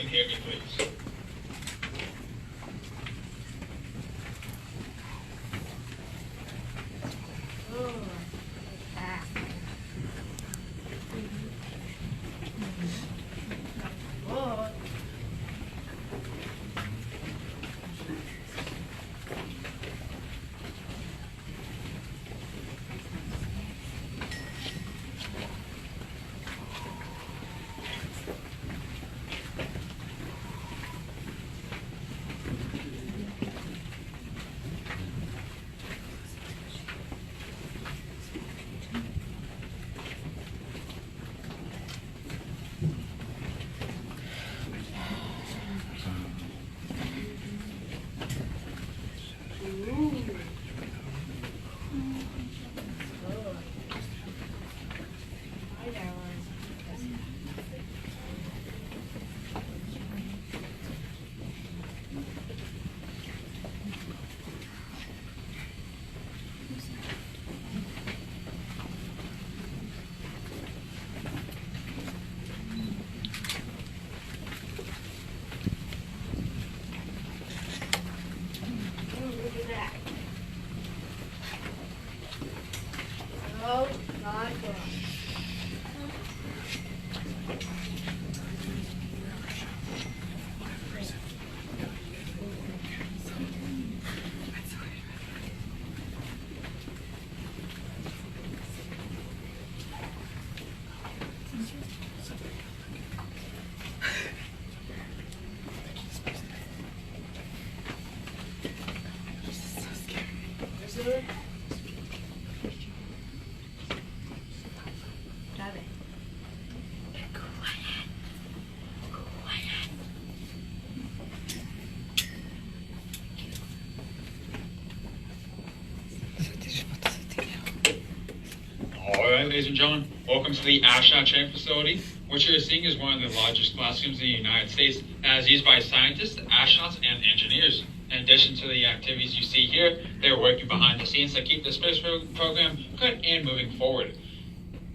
can hear me, please. Oh my God. Alright, ladies and gentlemen, welcome to the astronaut training facility. What you're seeing is one of the largest classrooms in the United States that is used by scientists, astronauts, and engineers. In addition to the activities you see here, they're working behind the scenes to keep the space program good and moving forward.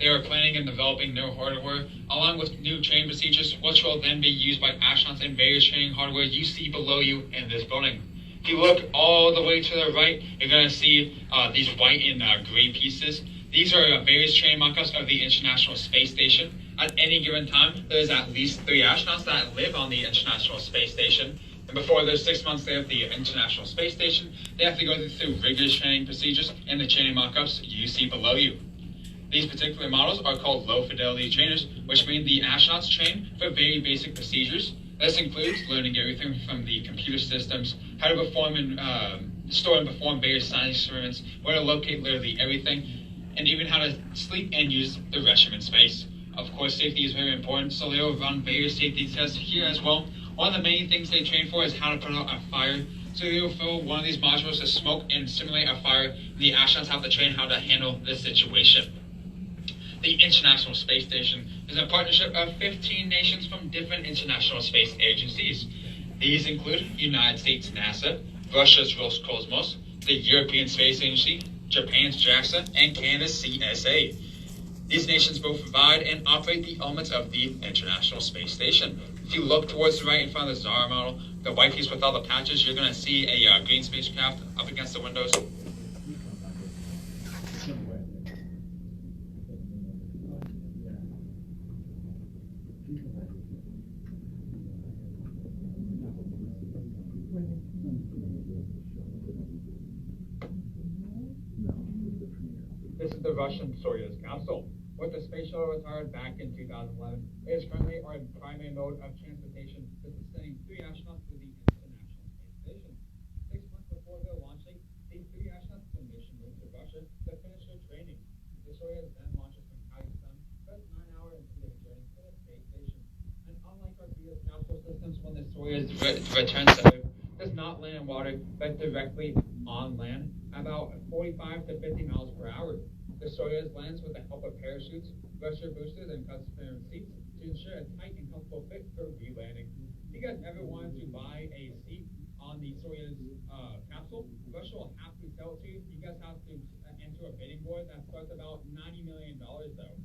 They are planning and developing new hardware, along with new training procedures, which will then be used by astronauts and various training hardware you see below you in this building. If you look all the way to the right, you're going to see these white and gray pieces. These are various training mock-ups of the International Space Station. At any given time, there's at least 3 astronauts that live on the International Space Station. And before their 6 months there at the International Space Station, they have to go through rigorous training procedures and the training mock-ups you see below you. These particular models are called low-fidelity trainers, which mean the astronauts train for very basic procedures. This includes learning everything from the computer systems, how to perform and store and perform various science experiments, where to locate literally everything, and even how to sleep and use the restroom in space. Of course, safety is very important, so they will run various safety tests here as well. One of the main things they train for is how to put out a fire. So they will fill one of these modules to smoke and simulate a fire. The astronauts have to train how to handle this situation. The International Space Station is a partnership of 15 nations from different international space agencies. These include United States NASA, Russia's Roscosmos, the European Space Agency, Japan's JAXA, and Canada's CSA. These nations both provide and operate the elements of the International Space Station. If you look towards the right in front of the Zara model, the white piece with all the patches, you're going to see a green spacecraft up against the windows. This is the Russian Soyuz capsule. With the space shuttle retired back in 2011, it is currently on primary mode of transportation, sending 3 astronauts to the International Space Station. 6 months before their launch date, these 3 astronauts will mission moved to Russia to finish their training. The Soyuz then launches from Kazakhstan, just 9 hours into their journey to the space station. And unlike our previous capsule systems, when the Soyuz returns to Earth, does not land in water, but directly on land, about 45 to 50 miles per hour. The Soyuz lands with the help of parachutes, pressure boosters, and custom seats to ensure a tight and comfortable fit for re-landing. If you guys ever wanted to buy a seat on the Soyuz capsule, Russia will have to sell it to you. You guys have to enter a bidding war that starts about $90 million, though.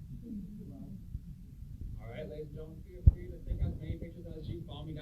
All right, ladies and gentlemen, feel free to take as many pictures as you follow me down.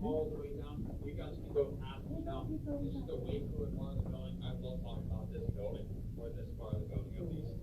All the way down. You guys can go past me now. This is the way cooler part of the building. I love talking about this building, or this part of the building at least.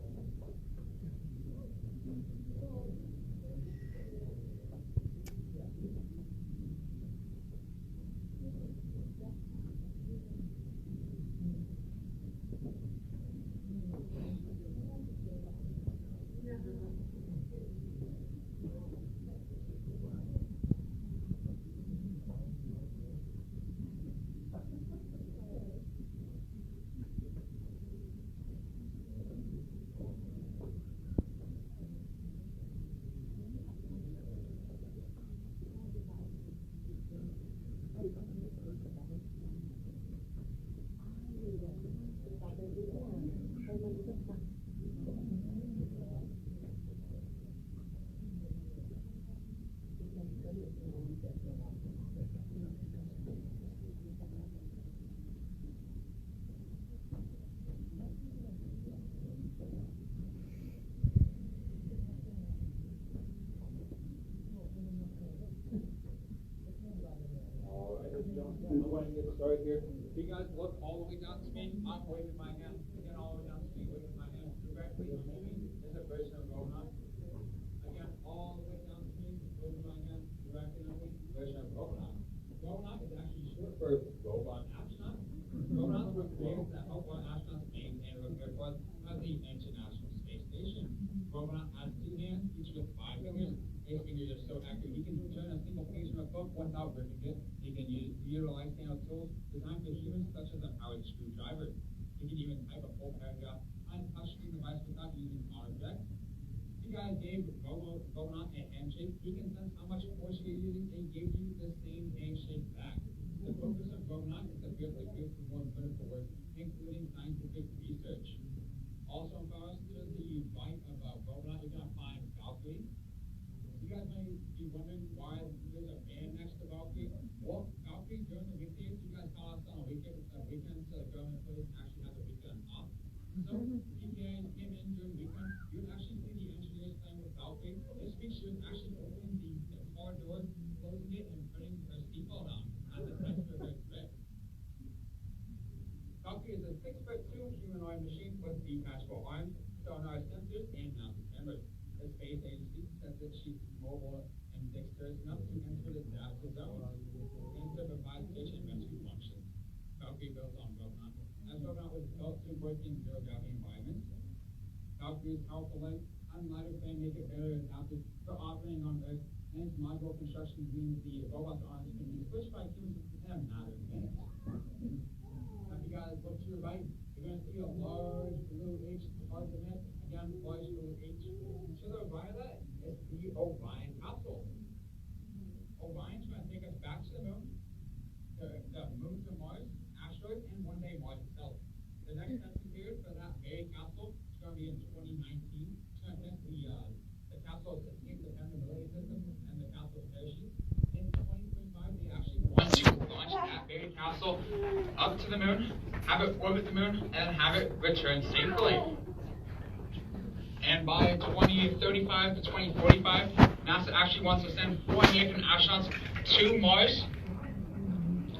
Started here. If you guys look all the way down to me, I'm waving my hand. Again, all the way down to me, waving my hand directly on me. There's a version of Rohan. Again, all the way down to me, waving my hand directly on me. Version of Rohan. Rohan is actually short for robot astronaut. Robots were created to help our astronauts maintain and repair parts of the International Space Station. Rohan has 2 hands, each with 5 fingers. His fingers are so accurate, he can turn a single page from a book without ripping it. He can utilize standard tools designed for humans, such as a powered screwdriver. He can even type a full paragraph on a touchscreen device without using autocorrect. If you guys gave Rohan a handshake, he can sense how much force you're using and give you the same handshake back. The focus of Rohan is to build the good for more critical work, including scientific research. Also, in regards to the right of Rohan, you're going to find Valkyrie. You guys may be wondering why there's a band next to Valkyrie. Well, Valkyrie during the weekdays, you guys call us on a weekend, so the government employees actually have a weekend off. So if you guys came in during the weekend, you would actually see the engineers playing with Valkyrie. This week she was actually opening the car door, closing it, and putting her seatbelt on as a test for her trip. Valkyrie is a 6'2" humanoid machine with detachable arms, sonar sensors, and mounted cameras. The space agency says that she's mobile and dexterous enough to enter the disaster zone and to provide station rescue functions. Valkyrie builds on Rohan. As Rohan was built to work in zero gravity environments, Valkyrie's powerful legs and lighter frame make it better adapted for operating on Earth, and its modular construction means the robot's arms can be switched by humans in a matter of minutes. If you guys look to your right, you're going to see a large blue H hard to miss. Again, large blue H. To the right of that is the Orion capsule. Orion's going to take us back to the moon to Mars, asteroids, and one day Mars itself. The next testing period for that very capsule is going to be in 2019. It's going to test the capsule's escape dependability system and the capsule's parachute. In 2025, they actually want to launch that very capsule up to the moon, have it orbit the moon, and have it return safely. And by 2035 to 2045, NASA actually wants to send 4 American astronauts to Mars.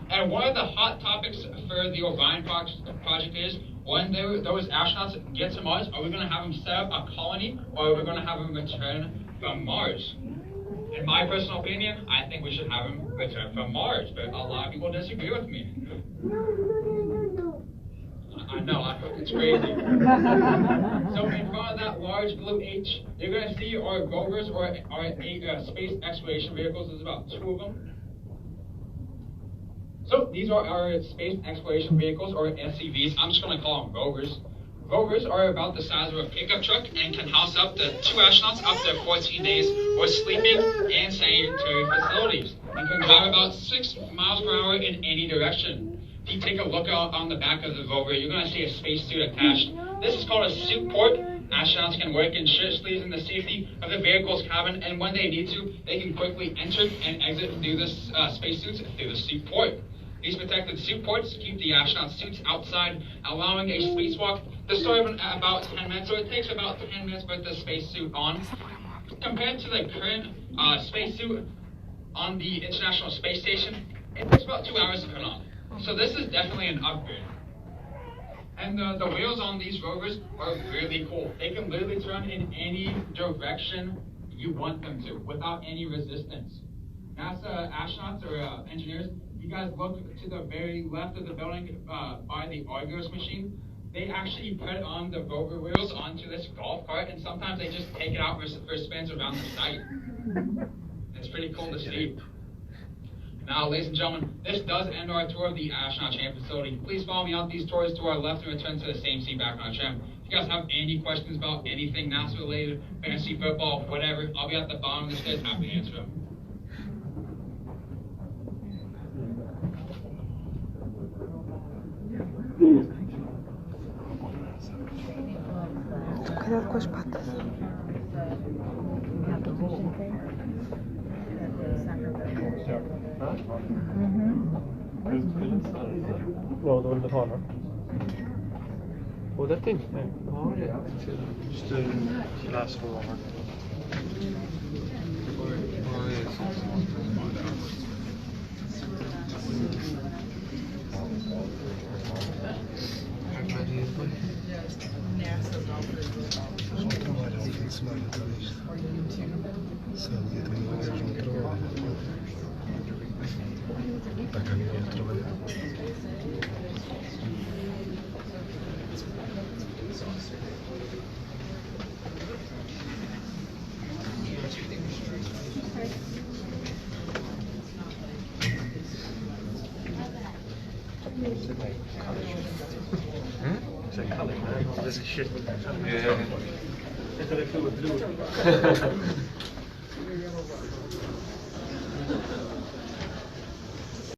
And one of the hot topics for the Orion project is, when those astronauts get to Mars, are we going to have them set up a colony, or are we going to have them return from Mars? In my personal opinion, I think we should have them return from Mars, but a lot of people disagree with me. I know, it's crazy. So in front of that large blue H, you're going to see our rovers, or our space exploration vehicles. There's about 2 of them. So these are our space exploration vehicles, or SCVs. I'm just going to call them rovers. Rovers are about the size of a pickup truck and can house up to 2 astronauts up to 14 days for sleeping and sanitary facilities, and can drive about 6 miles per hour in any direction. If you take a look out on the back of the rover, you're going to see a spacesuit attached. This is called a suit port. Astronauts can work in shirt sleeves in the safety of the vehicle's cabin, and when they need to, they can quickly enter and exit through the spacesuits through the suit port. These protected suit ports keep the astronaut suits outside, allowing a spacewalk to start in about 10 minutes. So it takes about 10 minutes to put the spacesuit on. Compared to the current spacesuit on the International Space Station, it takes about 2 hours to put on. So this is definitely an upgrade. And the wheels on these rovers are really cool. They can literally turn in any direction you want them to without any resistance. NASA astronauts or engineers, you guys look to the very left of the building by the Argos machine. They actually put on the rover wheels onto this golf cart, and sometimes they just take it out for spins around the site. It's pretty cool to see. Now, ladies and gentlemen, this does end our tour of the astronaut champ facility. Please follow me out these tours to our left and return to the same seat back on tram. If you guys have any questions about anything NASA related, fantasy football, whatever, I'll be at the bottom of the stairs, happy to answer them. Cuidado com as patas. Ja, du vill betala. Och detta inte? Nej. Ja, det är just läsförvarning. This is shit. Yeah.